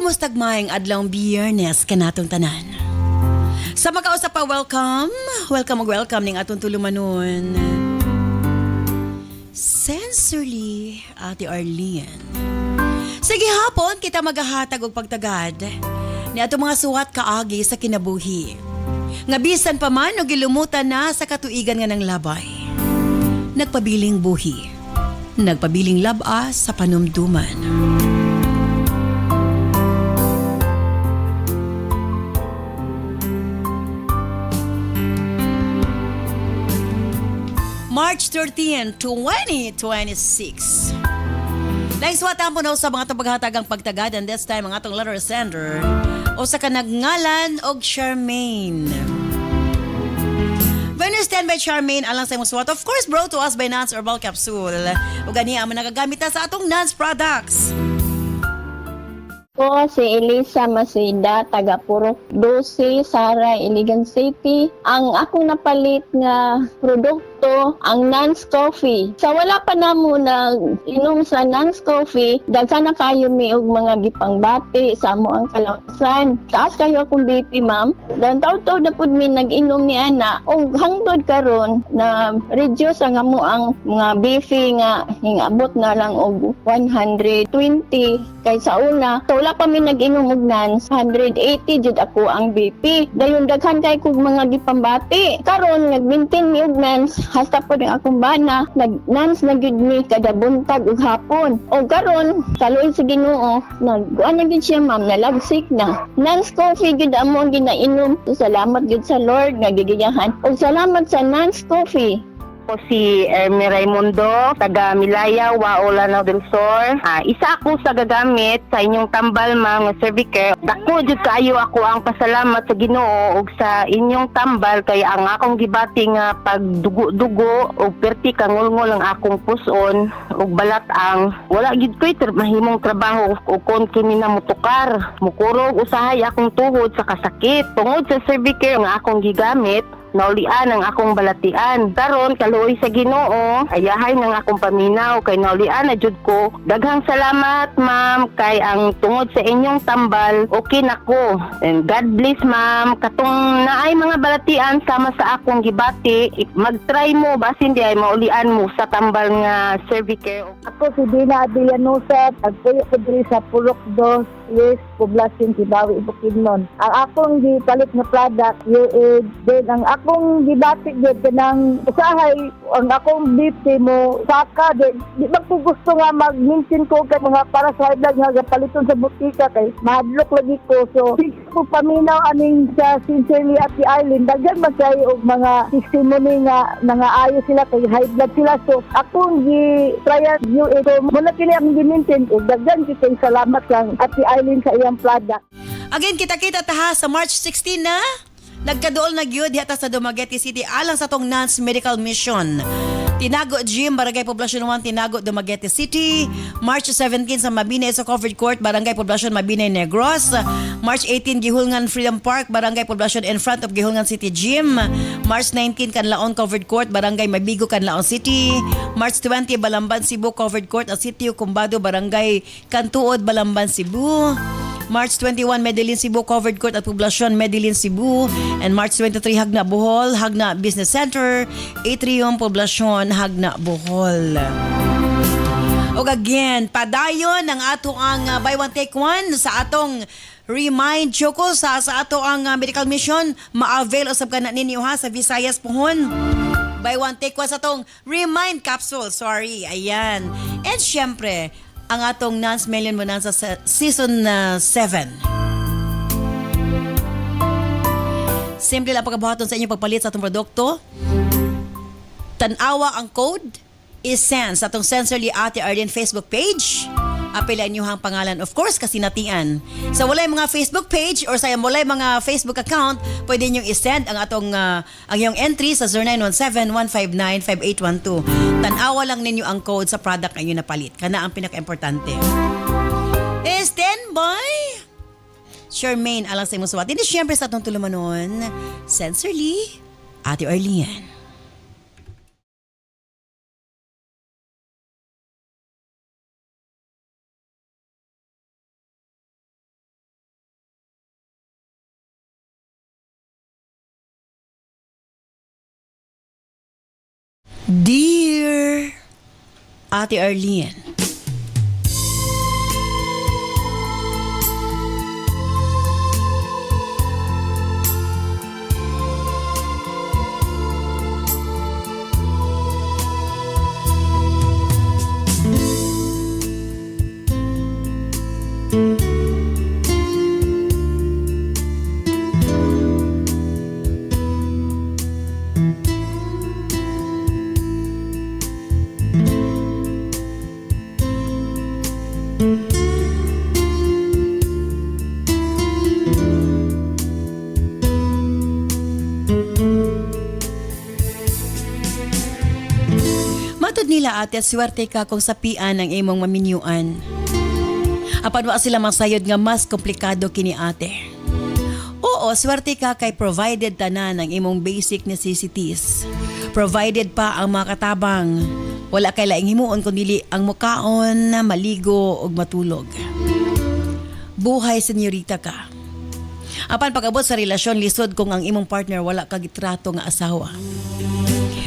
Kumusta maayong adlawng Biyernes kanatong tanan? Sa makausap pa, welcome ning atong tulumanon. Sensorly, Ate Arlene. Sige hapon, kita maghahatag og pagtagad ni atong mga suwat kaagi sa kinabuhi. Nga bisan pa man o gilumutan na sa katuigan nga ng labay. Nagpabiling buhi, nagpabiling laba sa panumduman. March 13, 2026. Naiswatan po na sa mga tabaghatagang pagtagad and this time ang atong letter sender o sa kanagngalan og Charmaine. When you stand by Charmaine alang sa imong swat, of course brought to us by Nance Herbal Capsule. O ganiya ang nagagamit na sa atong Nance products. Ko si Elisa Masida, taga Purok 12, Sara, Iligan City. Ang akong napalit nga produkto, ang Nance Coffee. Sa wala pa na mo na inom sa Nance Coffee, daghan na kayo mi og mga gipangbati sa amo ang kalawasan. Taas kayo akong BP, ma'am. Dan taw-taw na pud mi nag-inom ni ana. Og hangtod karon na reduce ang amo ang mga BP nga hingabot na lang og 120 kay sa una. So, wala pa mi nag-inom og Nance, 180 jud ako ang BP. Dayon daghan kay kog mga gipambati. Karon nag-maintain mi og Nance, hasta po rin akong bana, nag-Nance na gyud mi kada buntag ug hapon. O karon kaluoy sa Ginoo, nag-ano gyud siya ma'am, nalagsik na. Nance Coffee gyud amo ang ginainom. So, salamat gyud sa Lord nga gigiyahan. Og salamat sa Nance Coffee. Ako si Ermi Raimundo, taga Milaya, Waolanao del Sur. Isa ako sa gagamit sa inyong tambal mga Servicare. Dako jud kaayo ako ang pasalamat sa Ginoo ug sa inyong tambal kay ang akong gibati nga pagdugo-dugo ug perti kangulngol ang akong puson ug balat ang wala gid ko'y mahimong trabaho ug kon kini na mutukar. Mukurog usahay akong tuhod sa kasakit. Tungod sa Servicare nga akong gigamit, naulian ang akong balatian. Karon kaluoy sa Ginoo, ayahay ng akong paminaw kay naulian na jud ko. Daghang salamat ma'am kay ang tungod sa inyong tambal okay na ko. And God bless ma'am. Katong naay mga balatian sama sa akong gibati, mag-try mo basin di ay maulian mo sa tambal nga Servicare. Ako si Dina Adrianosa, nagpuyo ko diri sa Purok 2, West Poblacion, Sibawi, Bukidnon. Ang akong gipalit na product, UAID, then ang akong gibati gyud kanang usahay, ang akong BP mo saka di ba ko gusto nga mag-maintain ko kay mga para sa high blood nga paliton sa butika kay mahadlok lagi ko. So ko paminaw aning sa Sincerely at the Island, daghan man kay og mga testimony nga nangaayo sila kay high blood sila. So akong gi-trial UAID ko muna kini ang gi-maintain ug daghan kay salamat lang at the Island sa iyang product. Again, kita-kita taha sa March 16 na. Nagkaduol na gyud diha sa Dumaguete City alang sa tong Nance Medical Mission. Tinago Gym, Barangay Poblacion 1, Tinago, Dumaguete City. March 17 sa Mabinay sa Covered Court, Barangay Poblacion, Mabinay, Negros. March 18, Gihulngan Freedom Park, Barangay Poblacion in front of Gihulngan City Gym. March 19, Canlaon Covered Court, Barangay Mabigo, Canlaon City. March 20, Balamban, Cebu Covered Court, at City Cumbado, Barangay Cantuod, Balamban, Cebu. March 21, Medellin, Cebu Covered Court at Poblacion, Medellin, Cebu. And March 23, Hagna, Bohol, Hagna Business Center, Atrium, Poblacion, Hagna, Bohol. O again, padayon ang ato ang buy one take one sa atong Remind Choco sa ato ang medical mission. Ma-avail usab ka na ninyo ha sa Visayas pohon. Buy one take one sa atong Remind Capsule. Sorry, ayan. And syempre, ang atong Nance Million Bonanza sa Season 7. Simple lang pagkabuhaton sa inyong pagpalit sa atong produkto. Tanawa ang code is sense sa atong Sensorly Ate Arlene Facebook page. Apilan nyo ang pangalan, of course, kasi natian. Sa walay mga Facebook page or sa walay mga Facebook account, pwede nyo isend ang atong ang iyong entry sa 0917-159-5812. Tanawa lang ninyo ang code sa product na inyo napalit. Kana ang pinaka-importante. Stand by! Charmaine, alang sa imong suwat. Hindi siyempre sa atong tulumanon, Sensorly Ate Arlene. Dear Ate Arlene, matod nila ate at swerte ka kung sapian ang imong maminyuan. Apan wa sila masayod nga mas komplikado kini ate. Oo, swerte ka kay provided tanan ang imong basic necessities. Provided pa ang mga katabang. Wala kay laing himuon kundi ang mukaon, maligo ug matulog. Buhay senyorita ka. Apan pag-abot sa relasyon lisod kung ang imong partner wala ka gitrato nga asawa.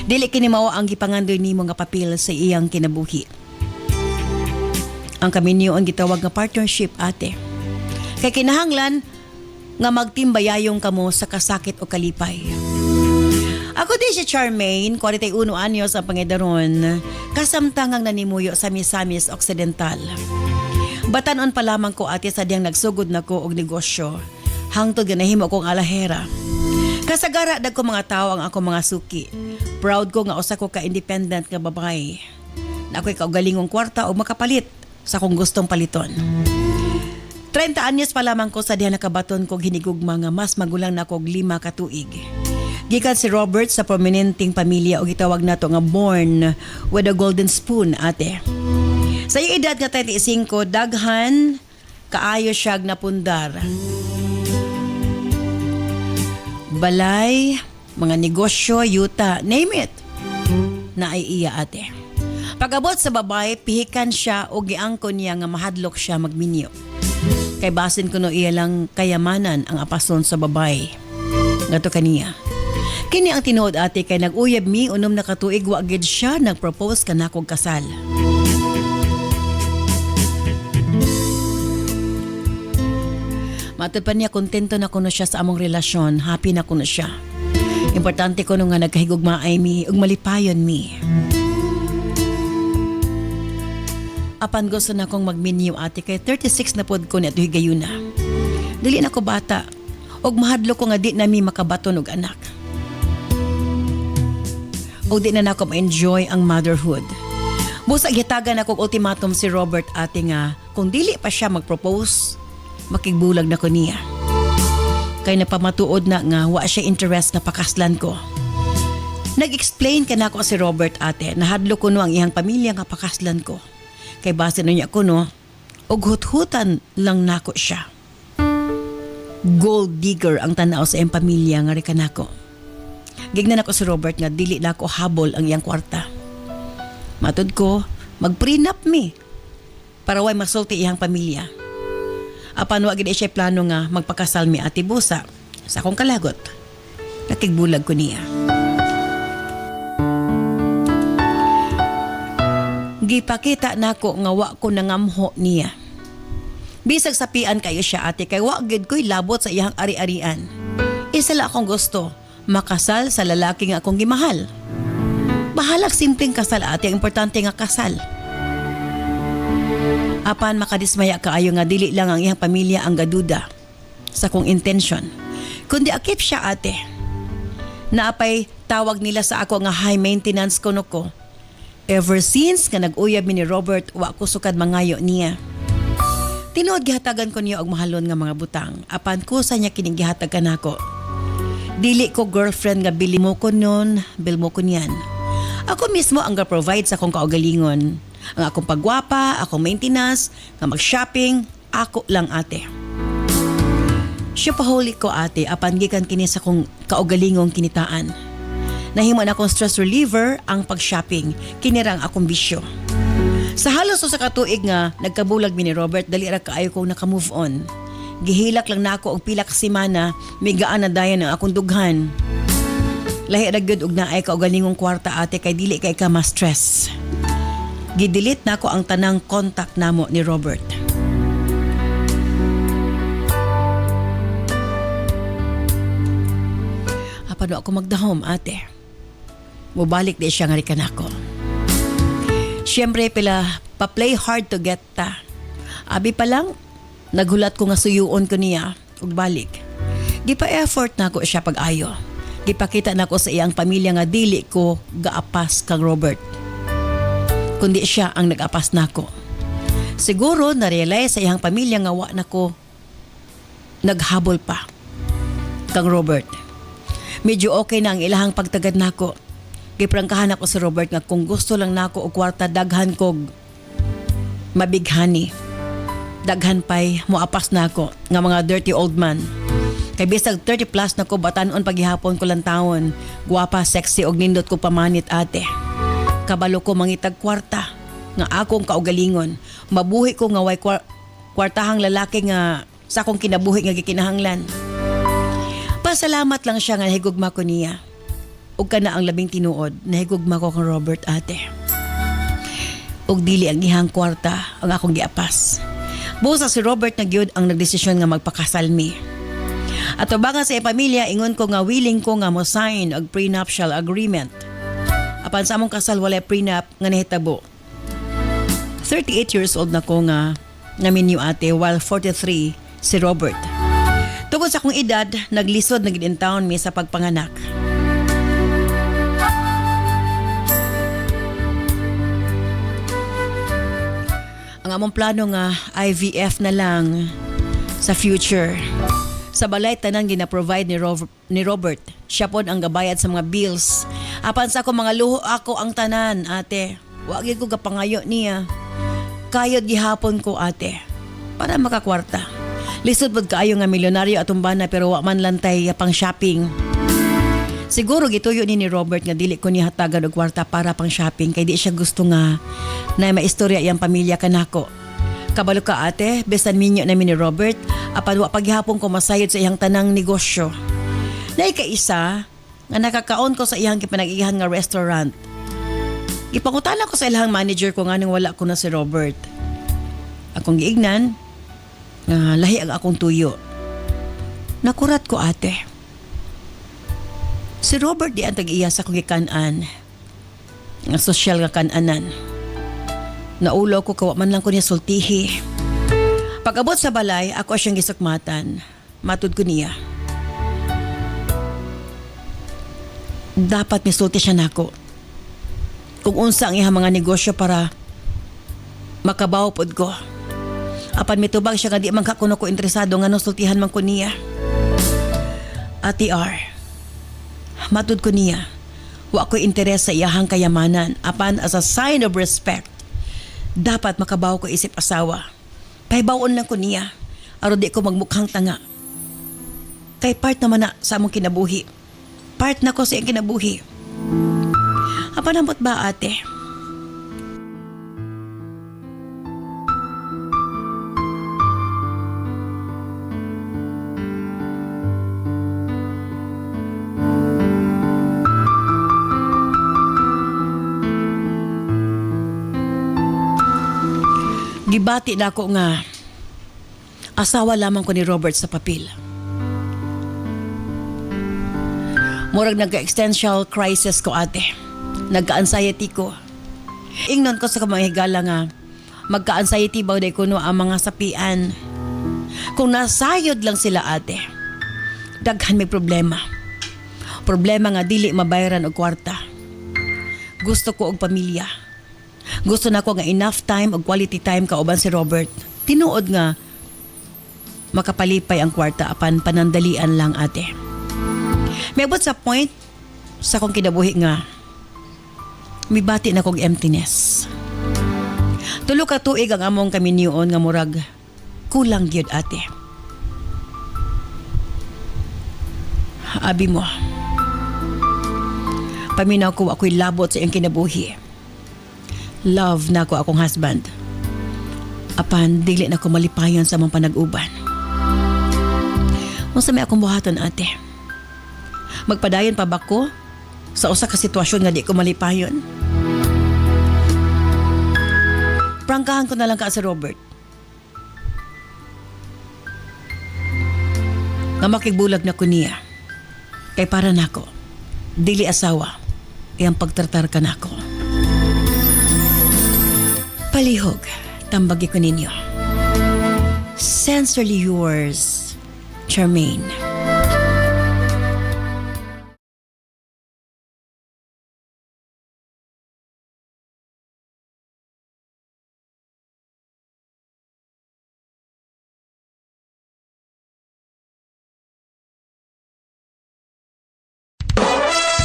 Dili kini mao ang gipangandoy nimo nga papel sa iyang kinabuhi. Ang kaminyoon gitawag nga partnership ate. Kay kinahanglan nga magtimbayayong kamo sa kasakit o kalipay. Ako din si Charmaine, 41 anyos ang pangidaron, kasamtangang nanimuyo sa Misamis Occidental. Batanon pa lamang ko ate sa diyang nagsugod na ko og negosyo. Hangtod nga nahimo kong alahera. Kasagara dag ko mga tao ang ako mga suki. Proud ko nga usa ko ka independent nga babae. Na ako'y kaugalingong kwarta o makapalit sa kung gustong paliton. 30 anyos pa lamang ko sa diha nakabaton kog hinigugma nga mas magulang na kog 5 ka tuig. Gikan si Robert sa prominenteng pamilya o gitawag nato nga born with a golden spoon ate. Sa iyong edad nga 35, daghan kaayo siyag napundar. Balay, mga negosyo, yuta, name it, na ay iya ate. Pag-abot sa babae, pihikan siya o giangkon niya nga mahadlok siya magminyo. Kay basin ko no iya lang kayamanan ang apason sa babae. Gato kaniya. Kini ang tinuod ate kay nag-uyab mi unom na katuig wa gid siya nag-propose kanakog kasal. Matod pa niya, kontento na kuno siya sa among relasyon. Happy na kuno siya. Importante kuno nga nagkahigugmaay mi ug malipayon mi. Apan gusto na kong magminyo ate kay 36 na pod ko ni ato'y gayuna. Dili na ko bata. Og mahadlo ko nga di na mi makabaton og anak. O di na ako ma-enjoy ang motherhood. Busa gitagan ako ultimatum si Robert ate nga kung dili pa siya mag-propose, makigbulag na ko niya. Kay napamatuod na nga wa siya interest na pakaslan ko. Nag-explain ka na ako si Robert ate, nahadlo ko no ang iyang pamilya nga pakaslan ko. Kay base na niya ko no, og hut-hutan lang nako siya. Gold digger ang tanaw sa iyang pamilya nga rika nako. Gignan ako si Robert nga dili na ako habol ang iyang kwarta. Matod ko, mag-prenup mi para way masulti iyang pamilya. Apan wa gid siya plano nga magpakasal mi ati busa sa akong kalagot. Nakigbulag ko niya. Gipakita nako nga wa ko nangamho niya. Bisag sapian kayo siya ate kay wa gid ko'y labot sa iyang ari-arian. Isa la akong gusto, makasal sa lalaki nga akong gimahal. Bahalag simpleng kasal ate, ang importante nga kasal. Apan makadismaya kaayo nga dili lang ang iyang pamilya ang gaduda sa kong intention. Kundi akip siya ate. Naapay tawag nila sa ako nga high maintenance kuno ko. Ever since nga nag-uyab mi ni Robert, wa ko sukad mangayo niya. Tinuod gihatagan ko niya og mahalon nga mga butang. Apan kusa niya kining gihatag kanako. Dili ko girlfriend nga bili mo ko nun, bil mo ko niyan. Ako mismo ang ga-provide sa akong kaugalingon. Ang akong pagwapa, akong maintenance, nga mag-shopping, ako lang ate. Siya pahuli ko ate, apan gikan kini sa akong kaugalingong kinitaan. Nahimo na akong stress reliever ang pag-shopping, kinirang akong bisyo. Sa halos sa katuig nga, nagkabulag mi ni Robert, dali ra kaayo kong naka-move on. Gihilak lang na ako og pila ka semana, may gaan na dayon ang akong dughan. Lahi ra gyud og naay ka og galingong kwarta ate kay dili kay ka ma-stress. Gidelete nako ang tanang contact namo ni Robert. Apano ako magdahom ate. Mubalik di siya nga rikan ako. Siyempre pila pa-play hard to get ta. Abi pa lang, naghulat ko nga suyuon ko niya ug balik. Gipa-effort nako siya pag-ayo. Gipakita nako sa iyang pamilya nga dili ko gaapas kang Robert. Kundi siya ang nag-apas nako. Siguro na-realize sa iyang pamilya nga wa nako naghabol pa kang Robert. Medyo okay na ang ilahang pagtagad nako. Giprangkahan ako si Robert nga kung gusto lang nako og kwarta daghan kog mabighani. Daghan pay moapas nako nga mga dirty old man. Kay bisag 30 plus nako batanon paghihapon ko lang taon. Guwapa, sexy og nindot ko pamanit ate. Kabalo ko mangitag kwarta nga akong kaugalingon. Mabuhi ko nga way kwartahang lalaki nga sa akong kinabuhi nga gikinahanglan. Pasalamat lang siya nga nahigugma ko niya. Ug kana ang labing tinuod, nahigugma ko kang Robert ate. Ug dili ang ihang kwarta ang akong giapas. Busa si Robert na gyud ang nagdesisyon nga magpakasal mi. At ubangan sa pamilya, ingon ko nga willing ko nga mo sign og prenuptial agreement. Apan sa among kasal walay prenup nga nahitabo. 38 years old na ko nga naminyo ate while 43 si Robert. Tungod sa akong edad, naglisod na gid in town mi sa pagpanganak. Ang among plano nga IVF na lang sa future. Sa balay tanan gina-provide ni Robert. Siya pod ang gabayad sa mga bills. Apan sa ako mga luho ako ang tanan, ate. Wa gyud ko gapangayo niya. Kayod gihapon ko ate para makakwarta. Lisod pod kaayo nga milyonaryo atong bana pero wa man lantay pang shopping. Siguro gituyo ni Robert nga dili ko niya hatagan og kwarta para pang shopping kay di siya gusto nga na maistorya iyang pamilya kanako. Kabalo ka ate, besan minyo namin ni Robert, apan wa paghihapon ko masayod sa iyang tanang negosyo. Nay kaisa nga nakakaon ko sa iyang gipanag-ihan nga restaurant. Ipangutana ko sa ilahang manager ko nga nang wala ko na si Robert. Akong giignan nga lahi ang akong tuyo. Nakurat ko ate. Si Robert di ang tag-iya sa akong gikan-an. Nga sosyal nga kan-anan. Naulo ko kawa man lang ko niya sultihi. Pag-abot sa balay, ako siyang gisukmatan. Matud ko niya. Dapat misulti siya nako. Kung unsa ang iyang mga negosyo para makabaw pod ko. Apan mitubag siya nga di man kakuno ko interesado nga nusultihan man ko niya. Ati R, matud ko niya. Wa ko'y interes sa iyahang kayamanan. Apan as a sign of respect, dapat makabaw ko isip asawa. Pahibawon lang ko niya. Aro di ko magmukhang tanga. Kay part naman na sa among kinabuhi. Part na ko sa iyang kinabuhi. Apan ambot ba ate? Gibati na ako nga asawa lamang ko ni Robert sa papel. Murag nagka-existential crisis ko ate. Nagka-anxiety ko. Ingnon ko sa kamahigala nga magka-anxiety ba day kuno ang mga sapian. Kung nasayod lang sila ate, daghan may problema. Problema nga dili mabayaran og kwarta. Gusto ko og pamilya. Gusto na ko nga enough time o quality time kauban si Robert. Tinuod nga makapalipay ang kwarta apan panandalian lang ate. May abot sa point sa kong kinabuhi nga mibati na kong emptiness. Tulo ka tuig ang among kaminyoon nga murag kulang gyud ate. Abi mo. Paminaw ko ako'y labot sa iyang kinabuhi. Love na ako akong husband. Apan, dili na ko malipayon sa mga panag-uban. Unsa may akong buhaton ate? Magpadayon pa ba ko sa usa ka sitwasyon nga di ko malipayon. Prangkahan ko na lang ka si Robert. Nga makigbulag na ko niya. Kay para nako, dili asawa, iyang pagtratar ka nako. Palihog, tambagi ko ninyo. Sincerely yours, Charmaine.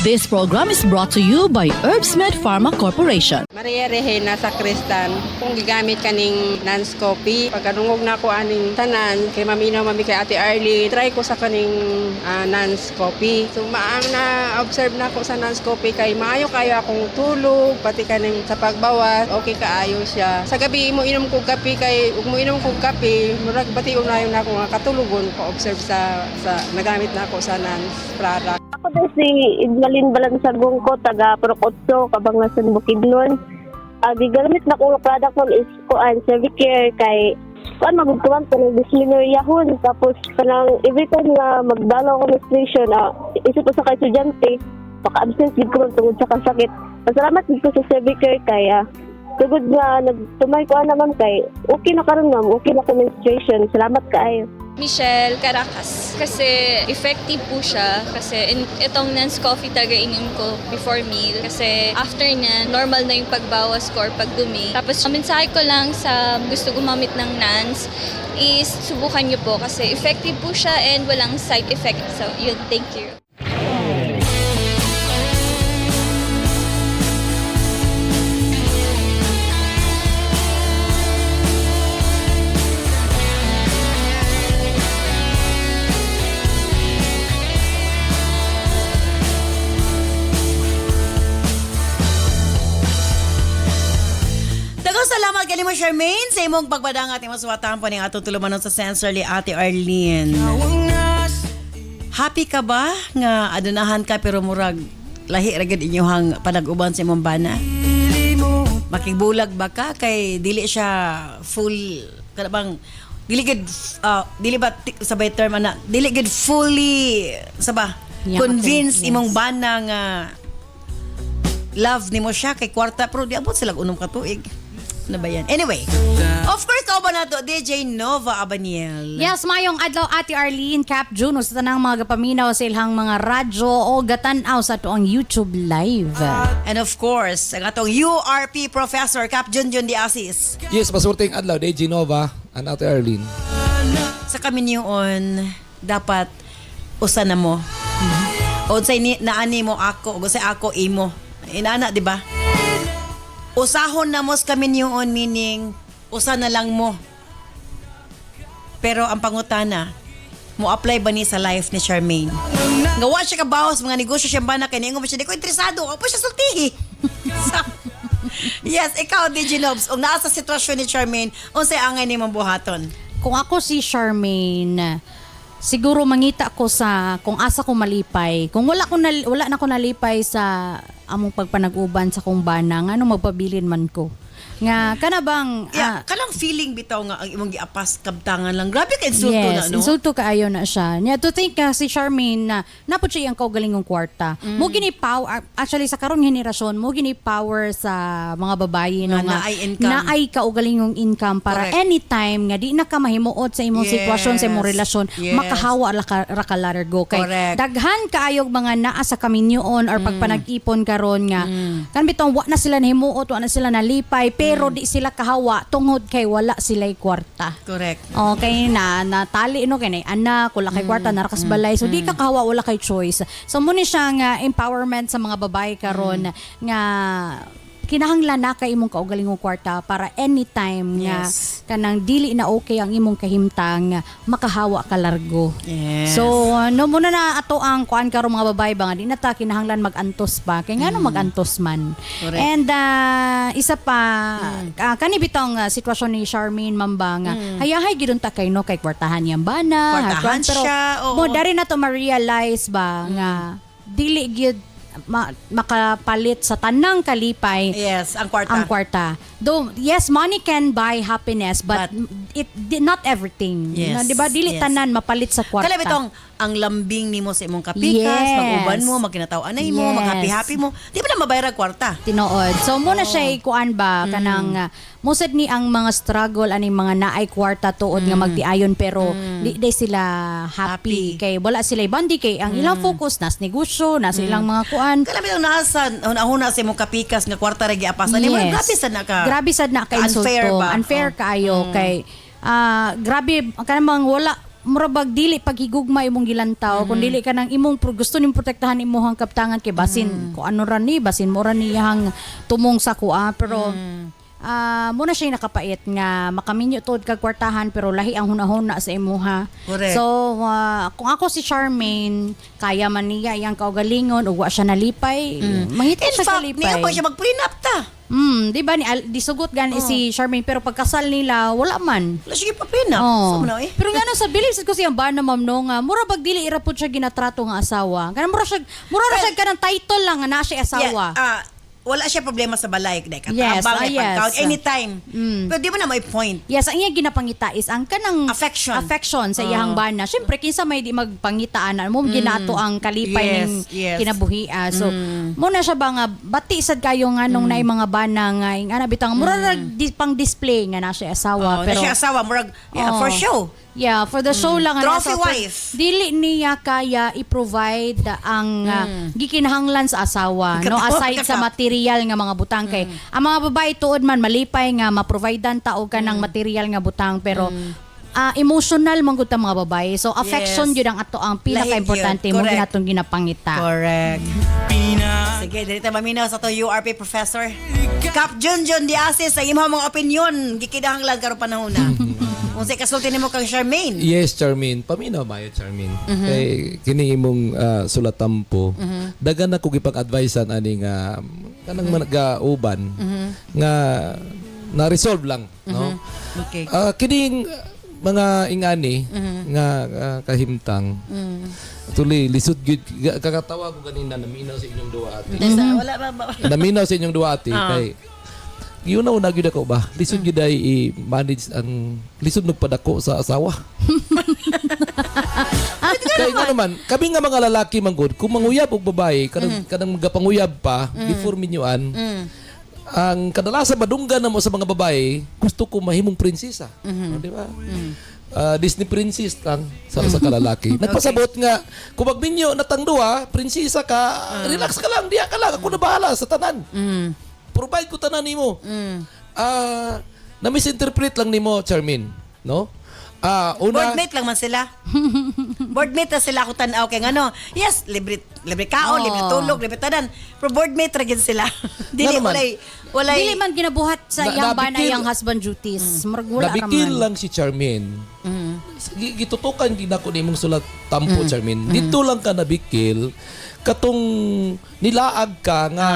This program is brought to you by Herbsmed Pharma Corporation. Maria Rehena Sacristan, kung gigamit kaning Nance Coffee, pagkanungog na ko aning tanan, kay maminaw mami kay Ate Arlie, try ko sa kaning Nance Coffee. So maang na-observe na ko sa Nance Coffee kay maayo kayo akong tulog, pati kaning sa pagbawas, okay kaayo siya. Sa gabi mo inom kog kape kay ug mo inom kog kape, murag bati unayon na ako nga katulugon ko observe sa nagamit na ako sa Nance product. Ako din si Idmalin Balansagong ko, taga Procotso, Kabangasan, Bukidnon. Di gamit na kong product mo is kuan Servicare kay kuan magkuan pa ng disciplinary tapos kanang every time na magdalaw ko ng station, isip ko sa kay estudyante, maka-absent gid ko tungod sa kasakit. Pasalamat gid ko sa Servicare kay tugod nga nagtumay ko naman kay okay na karon ma'am, okay na ko menstruation. Salamat kaayo. Michelle Caracas. Kasi effective po siya. Kasi itong Nance Coffee talaga inom ko before meal. Kasi after niya, normal na yung pagbawas ko or pagdumi. Tapos, mensahe ko lang sa gusto gumamit ng Nance is subukan niyo po kasi effective po siya and walang side effect. So, yun, thank you. Salamat kani mo Charmaine sa imong pagbadang ating masuwatahan po ning atong tulumanon sa Sensorly Ate Arlene. Happy ka ba nga adunahan ka pero murag lahi ra gid inyohang panag-uban sa imong bana? Makigbulag ba ka kay dili siya full kada bang dili ba sabay term ana dili gid fully saba convince imong bana nga love nimo siya kay kwarta pero di abot sila unom ka tuig. Na ba yan? Anyway, of course, kauban na to, DJ Nova Abaniel. Yes, mayong adlaw Ate Arlene, Cap Juno, sa tanang mga gapaminaw sa ilang mga radyo o gatanaw sa tuong YouTube Live. And of course, ang atong URP Professor, Cap Junjun Di Asis. Yes, masurting adlaw, DJ Nova, and Ate Arlene. Sa kami niyon, dapat usa na mo. O say naani mo ako, o say ako imo. Inana, di ba? Usahon na mos kami niyon, meaning usa na lang mo. Pero ang pangutana, mo apply ba ni sa life ni Charmaine? Gawa siya kabawas, mga negosyo siya ba na kanya mo siya, di ko interesado, ako siya sultihi. Yes, ikaw, DJ Nobs, kung nasa sitwasyon ni Charmaine, unsay angay ni mong buhaton? Kung ako si Charmaine, siguro mangita ko sa kung asa ko malipay. Kung wala na ko nalipay sa among pagpanag-uban sa kong bana, ano magpabilin man ko. Nga kana bang kanang feeling bitaw nga ang imong giapas kabtangan lang. Grabe ka insulto yes, na no. insulto kaayo na siya. Nya to think si Charmaine na napud siya ang kaugalingong kwarta. Mo gini power actually sa karong henerasyon mo gini power sa mga babayi no nga naay kaugalingong income para correct. Anytime nga di na ka mahimuot sa imong sitwasyon sa imong relasyon makahawa ra ka largo kay correct. Daghan kaayog mga naa sa kaminyoon or pagpanag-ipon karon nga kan bitong wa na sila nahimuot wa na sila nalipay pero di sila kahawa tungod kay wala sila'y kwarta. Correct. Okay na natali no kay anak wala kay kwarta narakas balay so di ka kahawa wala kay choice. So mo ni siya nga empowerment sa mga babae karon nga kinahanglan na kay imong kaugalingong kwarta para anytime nga kanang dili na okay ang imong kahimtang makahawa ka largo. Yes. So no muna na ato ang kuan karon mga babae ba nga di na ta kinahanglan magantos pa kay ngano magantos man. Correct. And isa pa kani bitong sitwasyon ni Charmaine Mamba nga hayahay gidon ta kay no kay kwartahan yang bana kwartahan siya mo dari na to ma-realize ba nga dili gyud makapalit sa tanang kalipay Yes, ang kwarta. ang kwarta. Though, yes, money can buy happiness, but not everything. Yes, Na, diba? Dili yes. tanan mapalit sa kwarta. Kala bitong ang lambing nimo sa imong kapikas, Yes. mag-uban mo, magkinataw-anay mo, Yes. mag-happy-happy mo. Di ba na mabayarag kwarta? Tinood. So muna siya kuan ba kanang musad ni ang mga struggle ani mga naay kwarta tuod nga magtiayon pero di sila happy. Kay wala sila bandi kay ang ilang focus nas negosyo, nas ilang mga kuan. Kala bitong nasa una sa imong kapikas nga kwarta ra giapasan nimo. Grabe sad na ka. Grabe sad na ka Unfair insulto. ba? Unfair kaayo kay grabe kanang wala murabag dili paghigugma imong gilantaw kung dili ka nang imong gusto nimong protektahan imong kaptangan kay basin ko ano ra ni basin mo ra niyang tumong sa kuha pero muna siya nakapait nga makaminyo tod kag kwartahan pero lahi ang hunahuna sa imuha. Correct. So kung ako si Charmaine kaya man niya iyang kaugalingon ug wa siya nalipay mangita In siya fact, kalipay. niya pa siya mag-prenup ta. Di ba ni disugot gani si Charmaine pero pagkasal nila wala man. Wala siya pa-prenup. Oh. So, no, eh. Pero nga sa beliefs ko siyang ba na ma'am no nga mura bag dili ira pud siya ginatrato nga asawa. Kana mura ra siya kanang title lang nga na siya asawa. Yeah, wala siya problema sa balay. Dahil Yes, katabang, yes. pag-count, anytime. Pero di ba na may point? Yes, ang iya ginapangita is ang kanang Affection. sa iyang bana. Syempre kinsa may di magpangitaan mo ginato ang kalipay ning kinabuhia. So mo na siya ba nga bati sad kayo nga nung naay mga bana nga ana bitang mura ra pang display nga na siya asawa Pero pero na siya asawa, murag, for show. Yeah, for the show lang. Trophy nasa- wife. Dili niya kaya i-provide ang gikinahanglan sa asawa. No, aside sa material nga mga butang kay ang mga babae tuod man malipay nga ma-providean taog ka ng material nga butang pero emotional man gud ta mga babae. So affection Yes. jud ang ato ang pinaka-importante mo Correct. ginatong ginapangita. Correct. Sige, dito maminaw sa to URP professor. Kap Junjun Diasis sa imong mga opinion gikidahanglan karon panahon na. Kung sa kasulti nimo kang Charmaine. Yes, Charmaine. Paminaw mayo, Charmaine. Kay kini imong sulatampo. Dagan ako gipag-advisean ani nga kanang managauban nga na-resolve lang, no? Okay. Kining mga ingani nga kahimtang. Tuloy lisod gyud kakatawa ko ganina naminaw sa inyong duha ati. Wala ba? Naminaw sa inyong duha ati kay yun na una gyud ako ba? Lisod gyud ay i-manage ang lisod nagpadako sa asawa. Kaya nga naman, kami nga mga lalaki manggod, kung manguyab og babae, kanang magapanguyab pa, before minyuan, ang kadalasan madunggan na mo sa mga babae, gusto ko mahimong prinsesa. Di ba? Disney princess lang sa kalalaki. Nagpasabot nga, kung magminyo natang duha, prinsesa ka, relax ka lang, diya ka lang, ako na bahala sa tanan. Provide ko tanan nimo. Na-misinterpret lang nimo, Charmaine, no? Boardmate lang man sila. Boardmate na sila ako tanaw kay ngano. Yes, libre kaon, libre tulog, libre tanan. Pero boardmate ra gyud sila. Dili Nga naman. walay Dili man ginabuhat sa iyang bana nabikil- iyang husband duties. Murag wala ra Nabikil man. lang si Charmaine. Gitutukan ginako nimong sulat tampo, Charmaine. Dito lang ka nabikil katong nilaag ka nga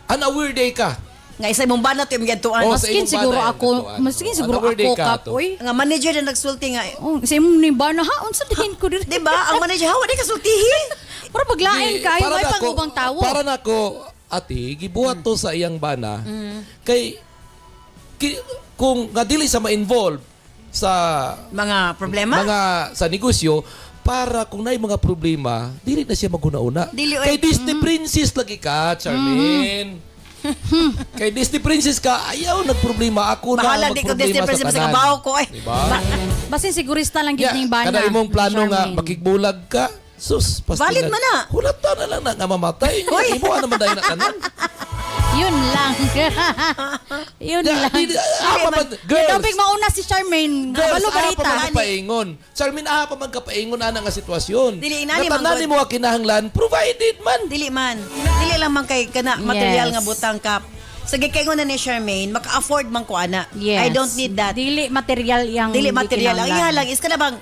unaware day ka. nga isa imong banat yung gatuan. Oh, sa Maskin imong siguro bana, ako, ituan. maskin siguro Unaware day ako ka kap, to. oy. Nga manager na nagsulti nga. Oh, sa imong ni bana ha, unsa din ko diri. Di ba? Ang manager hawa di kasultihi. Para paglain kayo may na ako- pangubang tawo. Para na ako, ate, gibuhat to sa iyang bana. Kay, kung nga dili sa ma-involve sa Mga problema? mga sa negosyo, para kung naay mga problema, dili na siya maguna-una. Dili, Kay Disney princess lagi ka, Charmaine. Kay Disney princess ka, ayaw nagproblema. Ako Bahala na di ko magproblema Disney princess sa tanan. kabaw ko eh. Diba? Basin sigurista lang gid ning bana. Kada imong plano nga Charmaine. makigbulag ka, sus, Valid man na. Hulata na lang na nga mamatay. Imo naman dahil na tanan. Yun lang. Yun lang. Girls, Topic mauna si Charmaine. Girls, Kabalo aha pa balita. man kapaingon. Charmaine, aha pa man kapaingon ana nga sitwasyon. Dili, inani, Natanani manggod. mo ang kinahanglan, provided man. Dili man. Dili lang man kay kana material Yes. nga butang kap. Sige kay na ni Charmaine, maka-afford man ko ana. Yes. I don't need that. Dili material yang Dili material. Ang gikinahanglan. iya lang is kana bang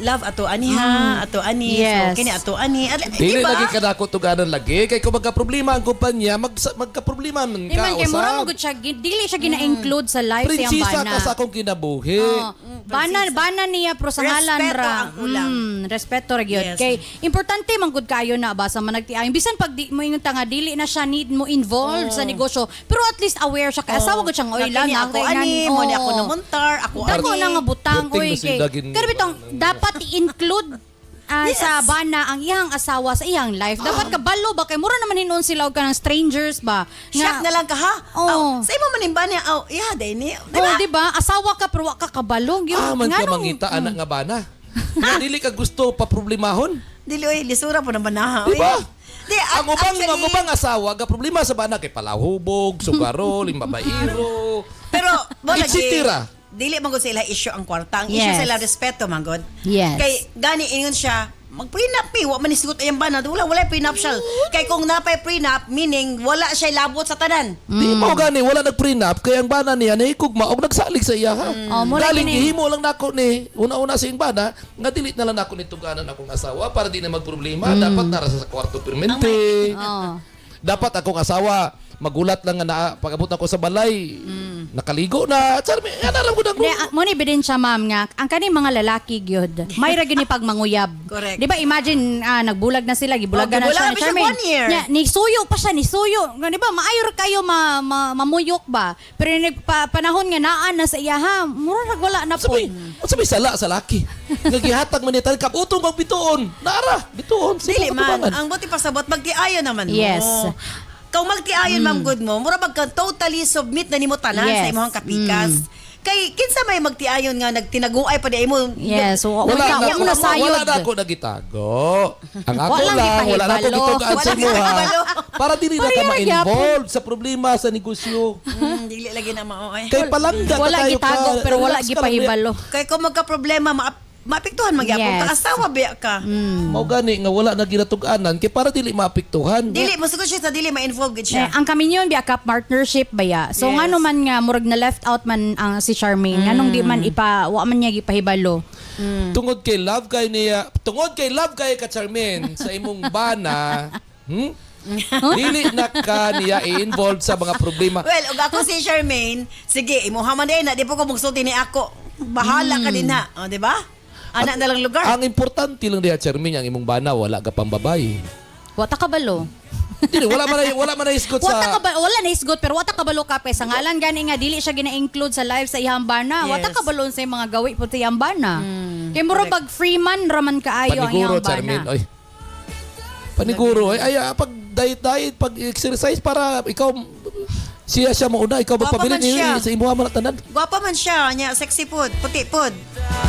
love ato ani ha, ato ani. Yes. So kini ato ani. Dili Diba? lagi kadako tuganan lagi kay kung magka-problema ang kumpanya, magka-problema man Di man kay mura usab. magud siya dili siya gina-include sa life sa iyang Prinsesa bana. ka sa akong kinabuhi. Bana niya pro sa ngalan Respeto ra. ang kulang. Respeto ra gyud. Yes. Kay importante man gud kayo na basa man nagtiayon. Bisan pag di mo ingon nga dili na siya need mo involved sa negosyo, pero at least aware siya kay asawa gud siyang oy lang Kini ako ani, mo ni ako namuntar, ako Dako ani. na nga butang Good thing oy na kay. sila gin- Pero bitong dapat i-include sa bana ang iyang asawa sa iyang life. Dapat kabalo ba kay mura naman hinuon sila og kanang strangers ba. Shock na lang ka ha. Oo. Sa imo man imba niya. Oh, yeah, day ni. Oh, di ba? Asawa ka pero wa ka kabalo. Man ka mangita anak nga bana. Nga dili ka gusto pa problemahon. Dili oy, lisura po naman na. Di ba? Di, Ang ubang asawa ga problema sa bana kay palahubog, sugaro, limbabairo. Pero mo Et lagi. cetera. Dili man gud sila issue ang kwarta. Ang issue Yes. sila respeto man gud. Yes. Kay gani ingon siya, mag-prenup mi, wa man isugot ayang bana, wala prenuptial. Kay kung napay prenup, meaning wala siya labot sa tanan. Di mo gani wala nag-prenup kay ang bana niya nahikugma og nagsalig sa iya ha. Oh, mula Galing gini. gihimo lang nako ni una-una sa iyang bana nga dilit na lang nako ni tuganan akong asawa para di na magproblema. Dapat nara sa kwarto permente. Oh. Dapat akong asawa magulat lang nga na pag-abot ako sa balay. Nakaligo na. Charmi, yan alam ko na ko. Mo ni ebidensya ma'am nga ang kani mga lalaki gyud may ra gini pagmanguyab. Correct. Di ba imagine nagbulag na sila gibulagan na siya gibulagan pa siya Charmaine. 1 year. Nya, ni suyo pa siya ni suyo. Nga di ba maayo ra kayo mamuyok ba. Pero panahon nga naan na sa iya ha. Mura ra wala na po. Sabi sala sa laki. Nga gihatag man ni talkap utong bang bituon. Nara, bituon. Dili Sino man, katubangan? ang buti pasabot magtiayon naman mo. Yes. Kung magtiayon ma'am good mo, mura magka totally submit na nimo tanan sa Yes. imong kapikas. Kay kinsa may magtiayon nga nagtinaguay pa di imo. Yes, so Wala na, mo na sayod. wala na ako nagitago. Ang ako Walang lang, wala na ako ipahibalo. gitugaan sa Walang imuha. ipahibalo. Para dili na ka Pareha ma-involved sa problema sa negosyo. Dili lagi na mao eh. Kay palangga ka Wala kayo gitago ka. pero wala Relax ka lang, gipahibalo. Kay kung magka problema maapektuhan magyapon Yes. ka asawa biya ka. Mao gani nga wala na ginatuganan kay para dili maapektuhan. Dili masugod siya sa dili ma-involve gid siya. Ang kami yun, biya ka partnership ba ya? So Yes. nga naman nga, murag na left out man ang si Charmaine. Nga nung di man wa man niya gipahibalo. Tungod kay love kay ka Charmaine sa imong bana. Dili na ka niya i-involved sa mga problema. Well, og ako si Charmaine, sige, imuha man din na di po ko magsulti ni ako. Bahala ka din ha. O, di ba? Anak na lang lugar. Ang importante lang diha Charmaine ang imong bana wala ka pang babae. Wata kabalo. Dili wala man na isgot sa Wala na isgot pero wata kabalo ka sa ngalan gani nga dili siya gina-include sa live sa iyang bana. Wata Yes. kabalo sa mga gawi po sa iyang bana. Kay mura bag freeman raman kaayo ang iyang paniguro Charmaine. bana. Oy. Paniguro ay pag diet pag exercise para ikaw siya mauna ikaw Gwapa magpabili man siya. sa imuha man tanan. Gwapa man siya, nya sexy pod, puti pod.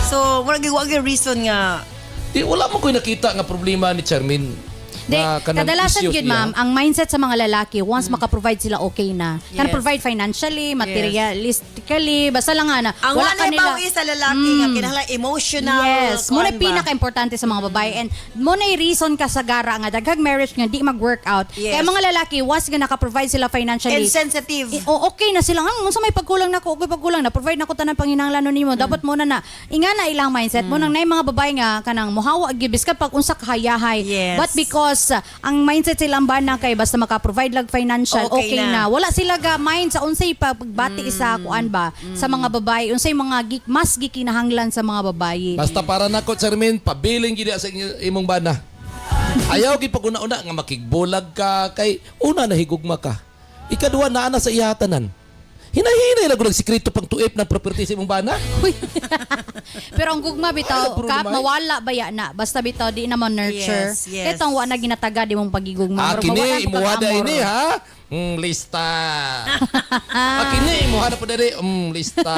So, wala gyud reason nga Di wala mo ko'y nakita nga problema ni Charmaine. De, kanang kadalasan issues yun, ma'am, niya. ang mindset sa mga lalaki, once maka-provide sila, okay na. Kan Yes. provide financially, materialistically, basta lang nga na. ang wala wala kanila. na sa lalaki nga kinahanglan emotional. Yes, mo na kuan ba? pinaka-importante sa mga babae and mo na reason ka sa gara nga daghang marriage nga di mag-workout. Yes. Kaya mga lalaki once nga naka-provide sila financially. Insensitive. Okay na sila. Unsa may pagkulang nako, okay pagkulang na provide nako tanan panginahanglanon nimo. Dapat mo na inga na ilang mindset mo nang nay mga babae nga kanang mohawa gyud biskat pag unsa kahayahay. Yes. But because ang mindset silang bana kay basta maka-provide lang financial, Okay okay na. na. Wala sila ga mind sa unsay pagbati sa kuan ba sa mga babae, unsay mga mas gikinahanglan sa mga babae. Basta para nako Charmaine, pabiling gid sa imong bana. Ayaw gid pag una-una nga makigbulag ka kay una nahigugma ka. Ikaduha naa na sa ihatanan. Hinahinay lang ko ng sikreto pang tuip ng property sa imong bana. Uy. Pero ang gugma bitaw, Ay, kap problema, mawala ba ya na? Basta bitaw di naman nurture. Yes, yes. Itong wa na ginataga di mong pagigugma. Murag mawala Kini sa imuha da pag-amor. ini ha. Lista. Kini imuha na po dali. Lista.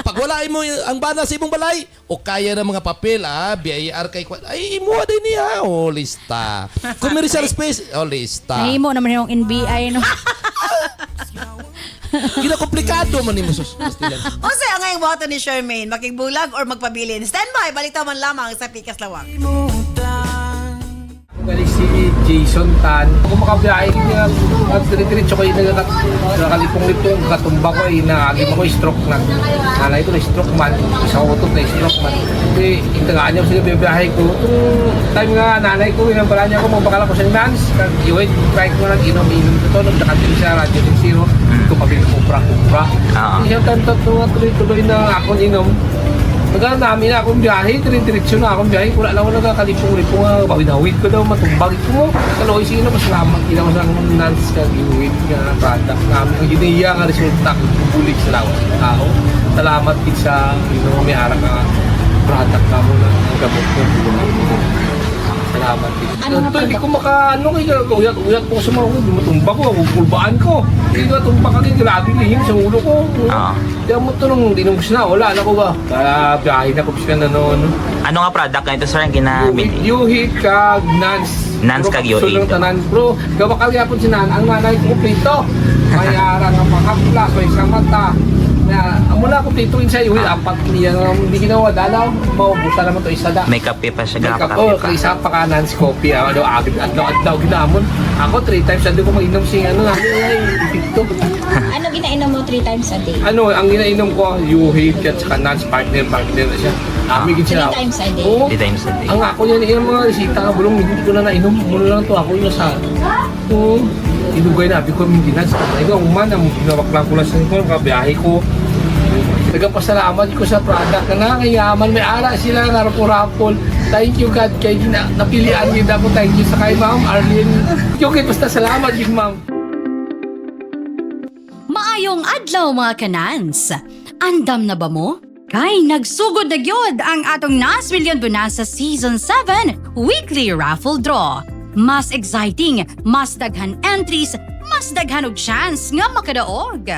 Pag wala imo ang bana sa imong balay o kaya na mga papel BIR kay ay imuha din niya lista. Commercial space lista. Nahimo naman yung NBI no. Gina komplikado man nimo sus. Unsay ang ngayong boto ni Charmaine, makigbulag or magpabilin? Stand by, balitaw man lamang sa Pikas Lawak. Galing si Jason Tan. Kung makabiyahe niya, diretso ko yung nakalipong-lipong katumba ko, inagim ako stroke na. Nanay ko na stroke man, isa ko ito na stroke man. Kasi itagaan niya ko sila biyahe ko. Itong time nga nanay ko, inambala niya ako, magbakala ko sa nans. Iwait, try ko na inom-inom ito. Nung nakatil siya, Radio Zero. Ito kami kupra-kupra. Isang tanto tuloy-tuloy na ako inom. Nagano namin na akong biyahe, diretso na akong biyahe. Wala lang ako nagkakalipong-lipong, bawin-awid ko daw, matumbag ko. Kaloy sino, mas lamang ilaw sa nans kag-iwid nga product namin. Ang ginaya nga resulta, bulig sa lawas ng tao. Salamat din sa may arang nga product na mo na gamot ko. Salamat din. Ito, hindi ko uyat po sa mga ulo. Matumba ko, pulbaan ko. Hindi ko matumba ka din, grabe lihim sa ulo ko. Hindi mo ito nung dinubos na, wala na ko ba? Kaya biyahe na ko siya na noon. Ano nga product na ito, sir, ang ginamit? Yuhit kag Nans. Nans kag Yuhit. Sulong tanan bro. Gawa kalyapon si Nan, ang nanay ko kumplito. Mayara nga pangapla, may samata. Mula kumplituin sa Yuhit, 4 niya. Hindi ginawa dalaw, maubusan naman ito isa da. May kape pa siya, May kape kape pa. isa pa ka Nans coffee. Adlaw ginamon. Ako 3 times a day ko mag-inom siya. Ito. Ano ginainom mo 3 times a day? Ang ginainom ko, Yuhit at saka Nans partner na siya. Amigin siya. 3 times a day? Oo. 3 times a day. Ang ako yan, yung mga resita ka, bulong, hindi ko na nainom. Muna lang to ako yung sa... Oo. Inugay na, ko yung ginas. Ikaw, umana, ginawak lang ko lang sa ito, kabiyahe ko. Nagpasalamat ko sa product na nangayaman. May ara sila na rapol-rapol. Thank you God, kay napilian niyo ako. Thank you sa kay Ma'am Arlene. Okay, basta salamat yun, Ma'am. Maayong adlaw mga kanans. Andam na ba mo? Kay nagsugod na gyud ang atong Nas Million Bonanza Season 7 Weekly Raffle Draw. Mas exciting, mas daghan entries, mas daghan og chance nga makadaog.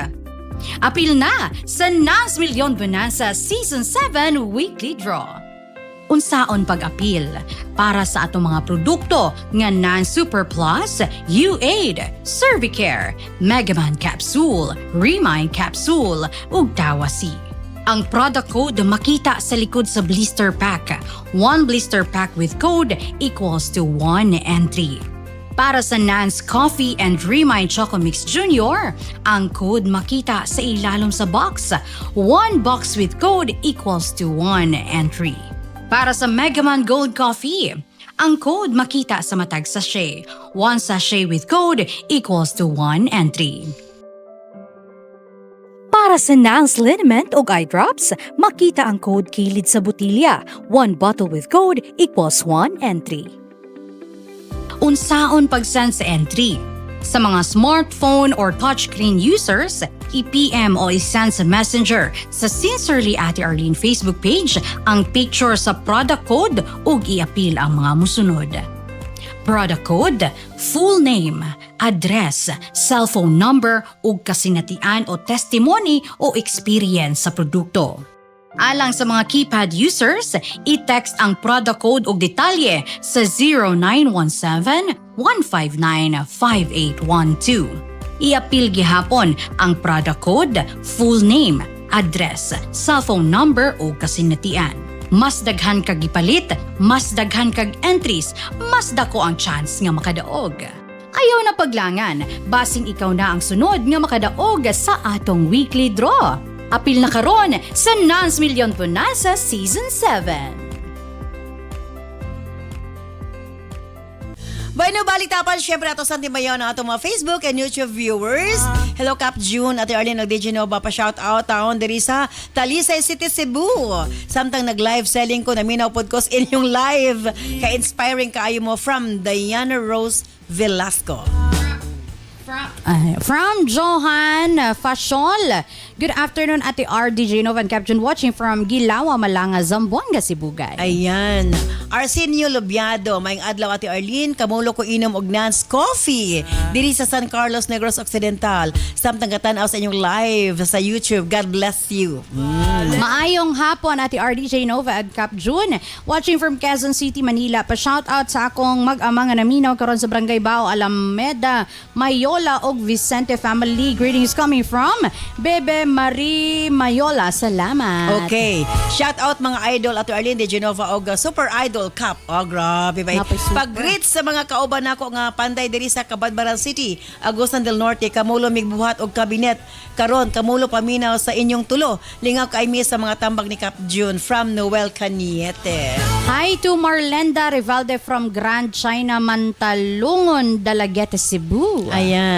Apil na sa Nas Million Bonanza Season 7 Weekly Draw. Unsaon pag-apil para sa atong mga produkto nga Nan Super Plus, U-Aid, Cervicare, Megaman Capsule, Remind Capsule ug Tawasi. Ang product code makita sa likod sa blister pack. 1 blister pack with code equals to 1 entry. Para sa Nans Coffee and Remind Choco Mix Junior, ang code makita sa ilalom sa box. 1 box with code equals to 1 entry. Para sa Megaman Gold Coffee, ang code makita sa matag sachet. 1 sachet with code equals to 1 entry. Para sa Nans Liniment o Eye Drops, makita ang code kilid sa botilya. 1 bottle with code equals 1 entry. Unsaon pag-send sa entry? Sa mga smartphone or touchscreen users, i-PM o i-send sa Messenger sa Sincerely Ate Arlene Facebook page ang picture sa product code ug i-apil ang mga musunod. Product code, full name, address, cellphone number ug kasinatian o testimony o experience sa produkto. Alang sa mga keypad users, i-text ang product code ug detalye sa 0917-159-5812. I-apil gihapon ang product code, full name, address, cellphone number ug kasinatian. Mas daghan kag gipalit, mas daghan kag entries, mas dako ang chance nga makadaog. Ayaw na paglangan, basing ikaw na ang sunod nga makadaog sa atong weekly draw. Apil na karon sa Nans Million Bonanza Season 7. Bueno, balitapan syempre ato sa timayaw ng atong mga Facebook and YouTube viewers. Hello Cap June, Ate Arlene nagdi Genova pa shout out taon diri sa Talisay City, Cebu. Samtang nag-live selling ko naminaw pod ko sa inyong live. Ka-inspiring kaayo mo from Diana Rose Velasco. From Johan Fashol. Good afternoon, Ate RD Genova and Captain watching from Gilawa, Malanga, Zamboanga, Sibugay. Ayan. Arsenio Lobiado, maing adlaw Ate Arlene, kamulo ko inom og Nans Coffee diri sa San Carlos, Negros Occidental. Samtang katanaw sa inyong live sa YouTube. God bless you. Maayong hapon, Ate RD Genova and Cap June. Watching from Quezon City, Manila. Pa-shout out sa akong mag-ama nga naminaw karon sa Barangay Bao, Alameda, Mayon, Lola og Vicente family. Greetings coming from Bebe Marie Mayola. Salamat. Okay. Shout out mga idol Ato Arlene de Genova og Super Idol Cup. Oh, grabe ba? Napay super. Pag-greet sa mga kauban nako nga panday diri sa Cabadbaran City, Agusan del Norte, kamulo migbuhat og kabinet. Karon kamulo paminaw sa inyong tulo. Lingaw kay mi sa mga tambag ni Cap June from Noel Caniete. Hi to Marlenda Rivalde from Grand China, Mantalungon, Dalaguete, Cebu. Ayan.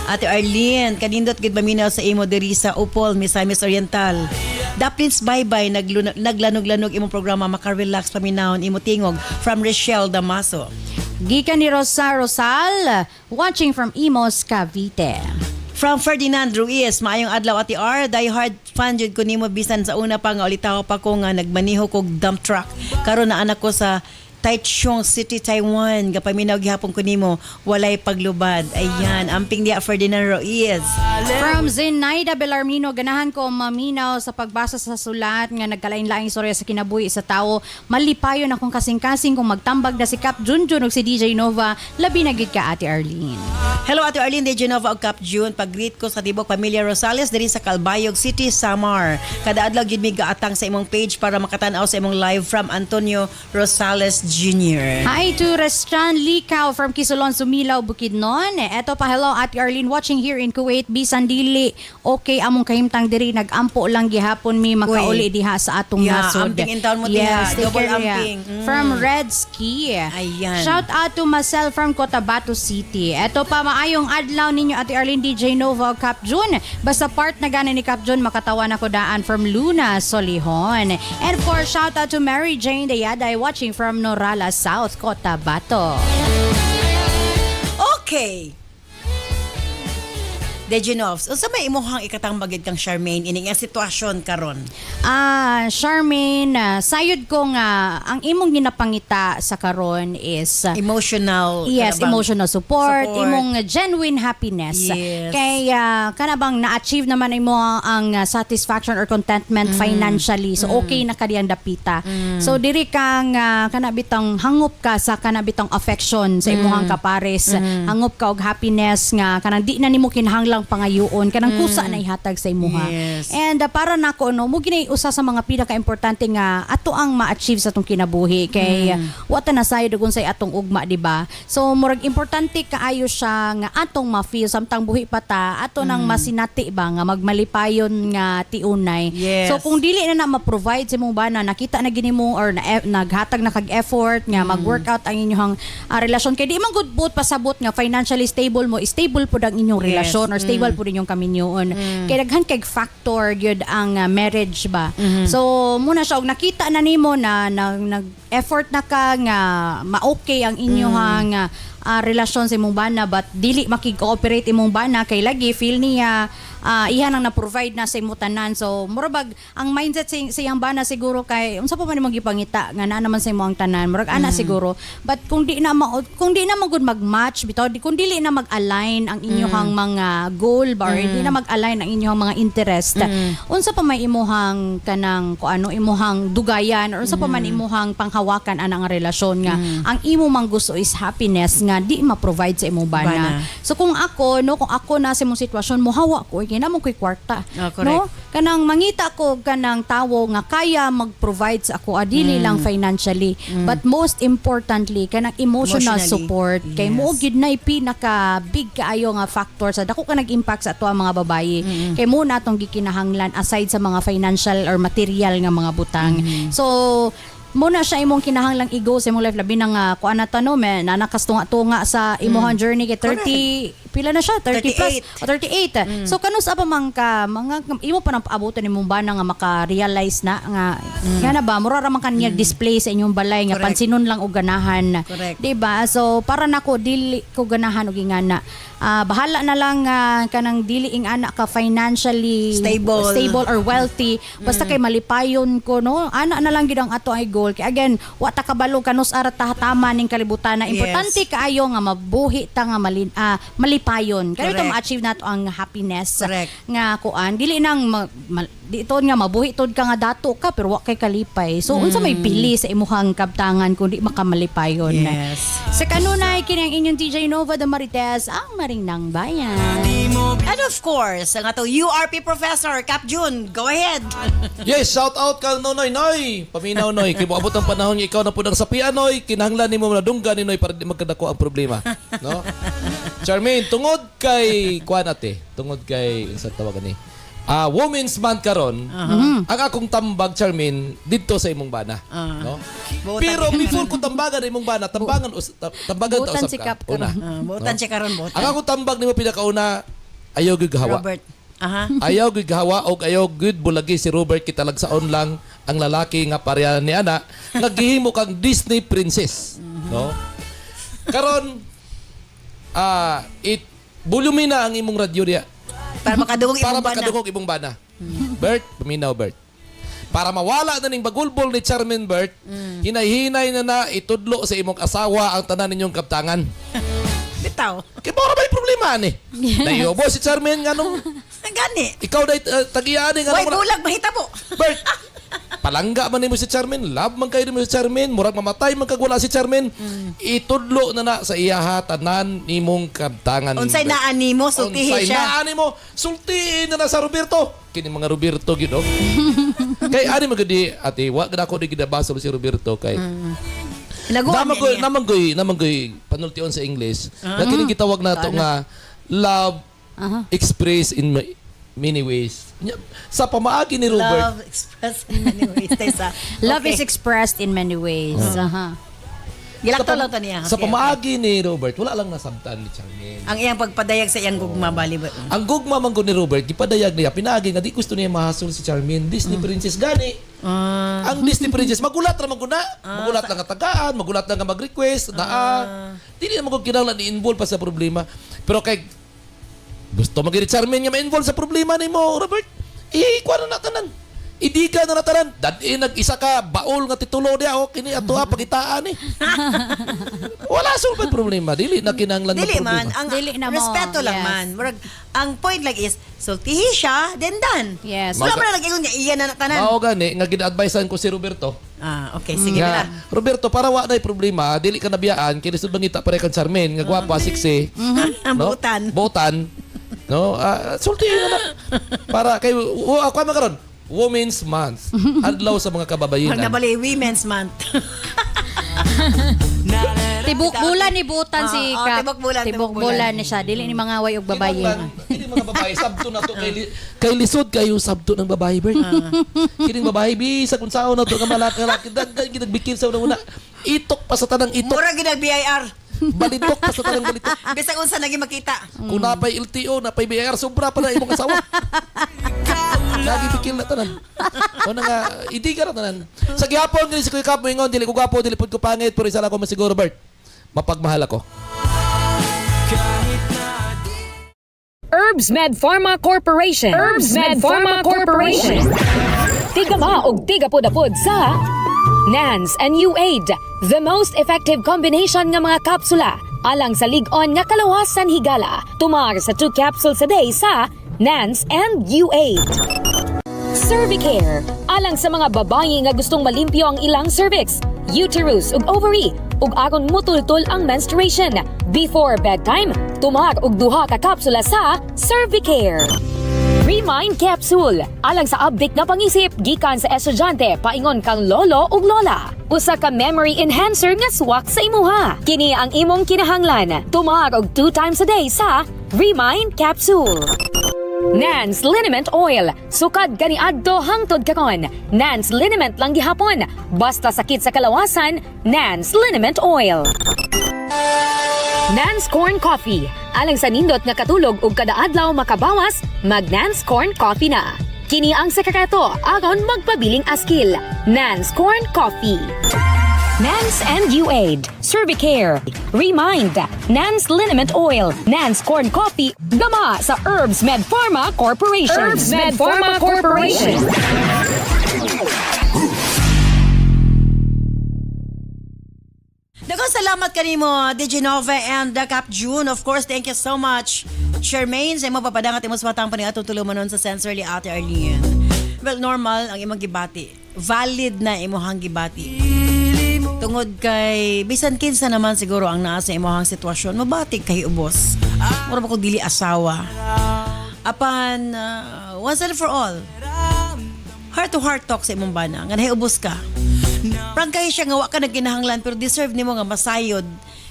Ate Arlene, kanindot gid maminaw sa imo diri sa Upol, Misamis Oriental. Daplins bye-bye, naglanog-lanog imong programa, makarelax paminahon imo tingog from Rochelle Damaso. Gikan ni Rosa Rosal, watching from Imos, Cavite. From Ferdinand Ruiz, maayong adlaw Ate R, die hard fan jud ko nimo bisan sa una pa nga ulitaw pa ko nga nagmaniho kog dump truck. Karon na anak ko sa Taichung City, Taiwan. Gapaminaw gihapon ko nimo, walay paglubad. Ayan, amping diya Ferdinand Ruiz. From Zenaida Belarmino, ganahan ko maminaw sa pagbasa sa sulat nga nagkalain-laing istorya sa kinabuhi sa tao. Malipayon akong kasing-kasing kung magtambag na si Cap Junjun ug si DJ Nova. Labi na gid ka Ate Arlene. Hello Ate Arlene de Genova ug Cap June. Pag-greet ko sa tibok pamilya Rosales diri sa Calbayog City, Samar. Kada adlaw gid mi gaatang sa imong page para makatan-aw sa imong live from Antonio Rosales Jr. Hi to Restan Licao from Kisulon, Sumilaw, Bukidnon. Eto pa, hello Ate Arlene, watching here in Kuwait, Bisan Dili. Okay, among kahimtang diri, nag-ampo lang gihapon mi makauli diha sa atong nasod. Amping in town mo yes, diha. Double take care, amping. From Red Ski. Ayan. Shout out to Marcel from Cotabato City. Eto pa, maayong adlaw ninyo Ate Arlene, DJ Nova, Cap June. Basta part na gana ni Cap June, makatawan ako daan from Luna, Solihon. And of course, shout out to Mary Jane Dayaday, watching from Norala South, Cotabato. Okay. Degenovs, unsa may imuhang ikatang bagid kang Charmaine ining nga sitwasyon karon? Charmaine, sayod ko nga ang imong ginapangita sa karon is Emotional. yes, kanabang emotional support, imong genuine happiness. Yes. Kay kanabang na-achieve naman imo ang satisfaction or contentment financially. So okay na kadiyang dapita. So diri kang kanabitang hangup ka sa kanabitang affection sa imong kapares. Hangup ka og happiness nga kanang di na nimo kinahanglang pangayoon kanang kusa na ihatag sa imuha. Yes. And para nako no mo ginay usa sa mga pinaka-importante nga ato ang ma-achieve sa atong kinabuhi kay wata na sayod kung say atong ugma, di ba? So murag importante kaayo siya nga atong ma-feel samtang buhi pa ta ato nang masinati ba nga magmalipayon nga tiunay. Yes. So kung dili na ma-provide sa imong bana, nakita na gini mo or naghatag na kag effort nga mag-workout ang inyong relasyon kay di man good both pasabot nga financially stable mo, stable pud ang inyong relasyon or stable po rin yung kaminyoon. Kaya daghan kay factor gyud ang marriage ba. So muna siya og nakita na nimo na nag-effort na ka nga ma-okay ang inyong relasyon sa imong bana but dili makig-cooperate imong bana kay lagi feel niya iha nang na-provide na sa imong tanan. So murag ang mindset sa iyang bana siguro kay unsa pa man imong gipangita nga naa naman sa imong tanan murag ana siguro but kung di na magud mag-match bitaw kung dili na mag-align ang inyong mga goal ba or di na mag-align ang inyong mga interest unsa pa may imuhang kanang kuano imuhang dugayan or unsa pa man imuhang panghawakan ana nga relasyon nga ang imo mang gusto is happiness nga di ma-provide sa imong bana. So kung ako na sa imong sitwasyon mohawa ko kay namo koy kwarta. No? Kanang mangita ko kanang tawo nga kaya mag-provide sa ako adili lang financially but most importantly kanang emotional support kay mo gid na pinaka big kaayo nga factor sa dako ka nag-impact sa ato ang mga babaye. Kay mo natong gikinahanglan aside sa mga financial or material nga mga butang. So muna siya imong kinahanglang i-go sa imong life labi nang kuan na tanong nanakas tunga sa imong journey kay 30 pila na siya 30 plus o 38 so kanus pa man ka mga imo pa nang paabotan imong bana nga maka-realize na nga nga ba mura ra man kaniya display sa inyong balay nga pansinon lang og ganahan di ba so para nako dili ko ganahan og ingana bahala na lang kanang dili ing anak ka financially stable or wealthy basta kay malipayon ko no ana na lang gid ang ato ay goal kay again wa ta kabalo kanus ara tahatama ning kalibutan na importante kaayo nga mabuhi ta nga malipayon kaya ito ma-achieve nato ang happiness nga kuan dili nang di ito nga mabuhitod ka nga dato ka pero wa kay kalipay. So unsa may pili sa imuhang kabtangan kung di makamalipayon. Yes. Sa kanunay kini ang inyong TJ Nova de Marites, ang Marinang Bayan. And of course, ang ato URP professor, Cap June, go ahead. Yes, shout out kang Nonoy Noy. Paminaw Noy, kay moabot ang panahon nga ikaw na pud ang sapian Noy, kinahanglan nimo na dunggan ni Noy para di magkadako ang problema, no? Charmaine, tungod kay kuan ate, tungod kay sa tawagan ni. Women's Month karon. Ang akong tambag Charmaine didto sa imong bana, no? Pero before ko tambagan imong bana, tambagan ta Butan usab si ka. Cap karon. Butan siya karon, butan. Ang akong tambag nimo pinakauna, ayaw gyud hawa. Robert. Aha. Ayaw gud hawa og ayaw gud bulagi si Robert kitalagsaon lang ang lalaki nga pareha ni ana nga gihimo kang Disney princess, no? Karon bulumina ang imong radyo diya Para makadungog para imong bana. makadungog imong bana. Bert, paminaw Bert. Para mawala na ning bagulbol ni Charmaine Bert, hinay-hinay na itudlo sa imong asawa ang tanan ninyong kaptangan. Bitaw. Kaya para may problema ni. Nayobo si Charmaine nga nung Gani. ikaw day tagiyaan nga Why nung bulag mahitabo? Bert, palangga man nimo si Charmaine, love man kayo nimo si Charmaine, murag mamatay man kag wala si Charmaine. Itudlo na sa iyaha tanan nimong kabtangan. Unsay Bert. naa nimo sultihi Unsay siya. naa nimo sultihin na sa Roberto. Kini mga Roberto gid oh. Kay ani magudi ate, wa gid ako di gidabasol si Roberto kay. Naguan niya. Namanggoy panultion sa English. Na kini gitawag nato nga love expressed in many ways. Sa pamaagi ni Robert. Love expressed in many ways. Tessa. Love Okay. is expressed in many ways. Gilakto lang to niya. Sa Okay, pamaagi ni Robert, wala lang nasabtan ni Charmaine. Ang iyang pagpadayag sa iyang gugma bali ba? Ang gugma man ko ni Robert, gipadayag niya, pinagi nga di gusto niya mahasol si Charmaine. Disney princess gani. Ang Disney princess, magulat ra man ko na. Magulat lang nga tagaan, magulat lang nga mag-request, dili na magod kinahanglan i-involve pa sa problema. Pero kay gusto magiri Charmaine nga ma-involve sa problema nimo, Robert. Kuha na natanan. Idiga na natanan. Dadi nag-isa ka baol nga titulo diya o kini ato pagitaan ni. Wala sulbad problema. Dili na kinahanglan Dili ng problema. man, ang Dili na mo, respeto lang yes. man. Murag, ang point lang is, sultihi siya, then done. Yes. Wala man na nag-ingon niya, iyan na natanan. Mao gani nga gina-advisean ko si Roberto. Okay, sige Nga, na. Roberto, para wa na problema, dili ka nabiyaan, kini sud bangita pare kan Charmaine, nga gwapa, siksi. Ang butan. Butan. No? Sultihin na. Para kay ako makaron. Women's Month. Adlaw sa mga Pag kababayenan. nabali, Women's Month. Tibok bulan ni butan si Cap. tibok bulan, Tibok bulan ni siya. Dili ni mga way og babaye. Kini mga babae sabto na to kay lisod kayo sabto ng babae Bert. Kining babae bisag kung sao na to nga malaki dagdag ginagbikil sa una. Itok pa sa tanang itok. Mura ginag BIR. Balitok pa sa tanang balitok. Bisag unsa naging makita. Kung napay LTO, napay BIR, sobra pa na imong asawa. Lagi bikil na tanan. O na nga, hindi ka na tanan. Sa gihapon, dili si Kuya Cap, moingon, dili ko gapo, dili pud ko pangit, pero isa lang ko masiguro, Bert. Mapagmahal ako. Herbs Med Pharma Corporation. Herbs Med Pharma Corporation. Tigama og tigapod-apod sa NANS and U-Aid, the most effective combination nga mga kapsula alang sa lig-on nga kalawasan higala. Tumar sa 2 capsules a day sa NANS and U-Aid. Cervicare, alang sa mga babae nga gustong malimpyo ang ilang cervix, uterus ug ovary, ug agon mutultol ang menstruation. Before bedtime, tumar og 2 ka kapsula sa Cervicare. Remind Capsule, alang sa update na pangisip gikan sa estudyante paingon kang lolo ug lola. Usa ka memory enhancer nga swak sa imuha. Kini ang imong kinahanglan. Tumar og 2 times a day sa Remind Capsule. Nance Liniment Oil. Sukad kaniadto hangtod kakon. Nance Liniment lang gihapon. Basta sakit sa kalawasan, Nance Liniment Oil. Nance Corn Coffee. Alang sa nindot nga katulog ug kada adlaw makabawas, mag Nance Corn Coffee na. Kini ang sekreto aron magpabiling askil. Nance Corn Coffee. Nance and U-Aid, Cervicare, Remind, Nance Liniment Oil, Nance Corn Coffee, gama sa Herbs Med Pharma Corporation. Herbs Med Pharma Corporation. Daghang salamat kanimo, DJ Nova and Cap June. Of course, thank you so much, Charmaine. Sa mo papadangat imo sa matang paniatong tulumanon sa Sensorly Ate Arlene. Well, normal ang imong gibati. Valid na imong gibati. Tungod kay bisan kinsa naman siguro ang naa sa imong sitwasyon, mabatik kay ubos. Mura ba ko dili asawa. Apan once and for all, heart to heart talk sa imong bana nga nahiubos ka. Prangkay siya nga wa ka nagkinahanglan pero deserve nimo nga masayod.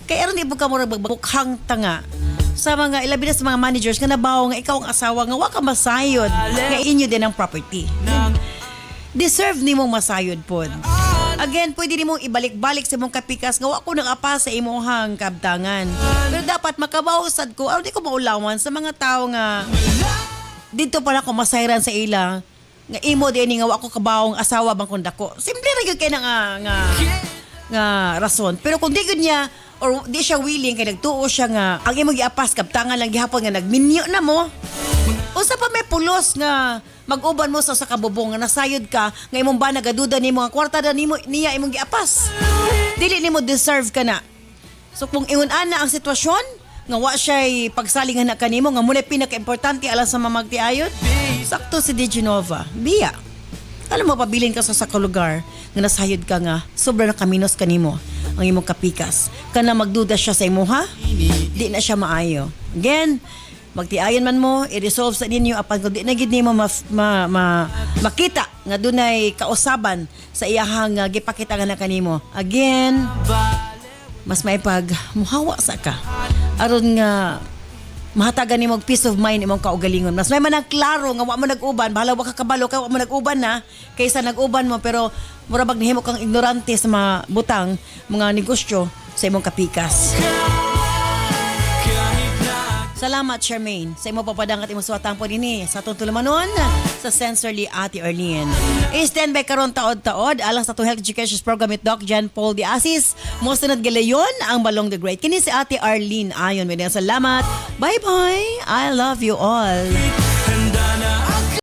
Kay aron ibo ka mura bukhang tanga sa mga ilabi na sa mga managers nga nabaw nga ikaw ang asawa nga wa ka masayod nga inyo din ang property. Deserve nimo masayod pod. Again, pwede nimong ibalik-balik sa imong kapikas nga wa ko nang-apa sa imong kabtangan. Pero dapat makabawsad ko, aron di ko maulawan sa mga tao nga dito pala ko masayran sa ila nga imo din nga wa ko kabawong asawa bang kun dako. Simple ra gyud kay nga rason. Pero kung di gyud niya or di siya willing kay nagtuo siya nga ang imong giapas kabtangan lang gihapon nga nagminyo na mo. Usa pa may pulos nga mag-uban mo sa kabubong nga nasayod ka nga imong ba nagaduda nimo nga kwarta na nimo niya imong giapas. Dili nimo deserve ka na. So kung ingon ana ang sitwasyon nga wa siya'y pagsalingan na kanimo nga muna pinaka-importante alang sa mamagtiayod, sakto si Digenova. Biya. Alam mo, pabilin ka sa lugar nga nasayod ka nga sobra na kaminos kanimo ang imong kapikas. Kana magduda siya sa imo ha? Di na siya maayo. Again, magtiayon man mo, i-resolve sa ninyo apan kung di na gid nimo makita nga dunay kausaban sa iyahang gipakita nga na kanimo. Again, mas may muhawa sa ka aron nga mahatagan nimo og peace of mind imong kaugalingon. Mas may manang klaro nga wa mo nag-uban, bahala wa ka kabalo kay wa mo nag-uban na kaysa nag-uban mo pero mura bag nihimo kang ignorante sa mga butang, mga negosyo sa imong kapikas. Salamat, Charmaine. Sa imo papadang at imo suwatang po nini sa atong tulumanon sa Sensorly Ate Arlene. I-stand by karon taod-taod alang sa Health Education Program with Doc John Paul de Asis. Mo sunod galayon ang Balong the Great. Kini si Ate Arlene ayon. Salamat. Bye-bye. I love you all.